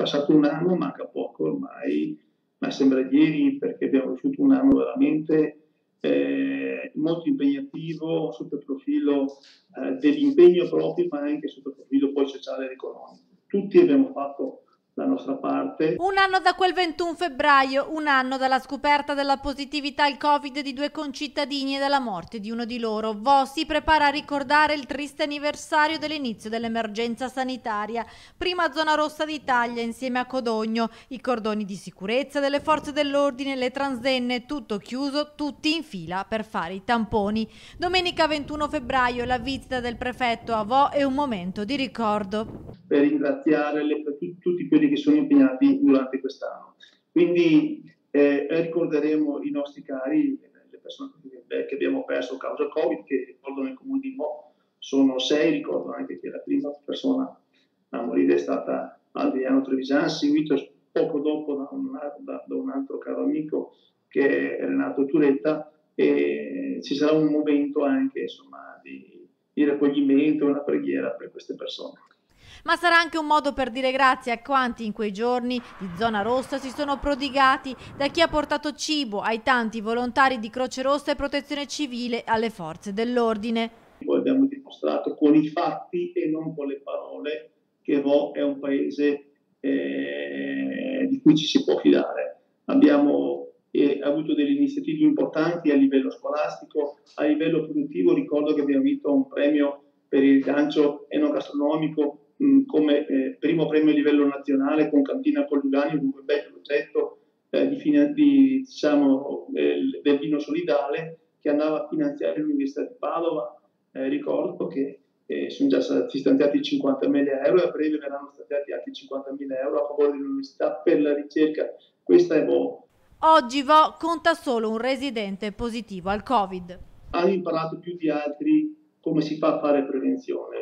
passato un anno, manca poco ormai, ma sembra ieri, perché abbiamo vissuto un anno veramente molto impegnativo sotto il profilo dell'impegno proprio, ma anche sotto il profilo poi sociale ed economico. Tutti abbiamo fatto la nostra parte. Un anno da quel 21 febbraio, un anno dalla scoperta della positività al Covid di 2 concittadini e dalla morte di uno di loro. Vo si prepara a ricordare il triste anniversario dell'inizio dell'emergenza sanitaria. Prima zona rossa d'Italia insieme a Codogno, i cordoni di sicurezza delle forze dell'ordine, le transenne, tutto chiuso, tutti in fila per fare i tamponi. Domenica 21 febbraio la visita del prefetto a Vo è un momento di ricordo. Per ringraziare tutti quelli che sono impegnati durante quest'anno. Quindi ricorderemo i nostri cari, le persone che abbiamo perso a causa Covid, che ricordo nel comune di Mo sono 6, ricordo anche che la prima persona a morire è stata Adriano Trevisan, seguito poco dopo da un altro caro amico che è Renato Turetta, e ci sarà un momento anche insomma, di raccoglimento, una preghiera per queste persone. Ma sarà anche un modo per dire grazie a quanti in quei giorni di zona rossa si sono prodigati, da chi ha portato cibo ai tanti volontari di Croce Rossa e Protezione Civile alle forze dell'ordine. Poi abbiamo dimostrato con i fatti e non con le parole che Vo è un paese di cui ci si può fidare. Abbiamo avuto delle iniziative importanti a livello scolastico, a livello produttivo. Ricordo che abbiamo vinto un premio per il rilancio enogastronomico come primo premio a livello nazionale con Cantina Colgiugani, un bel progetto del vino solidale che andava a finanziare l'Università di Padova. Ricordo che sono già stati stanziati 50.000 euro e a breve verranno stanziati altri 50.000 euro a favore dell'università per la ricerca. Questa è Vo. Oggi Vo conta solo un residente positivo al Covid. Hanno imparato più di altri come si fa a fare prevenzione.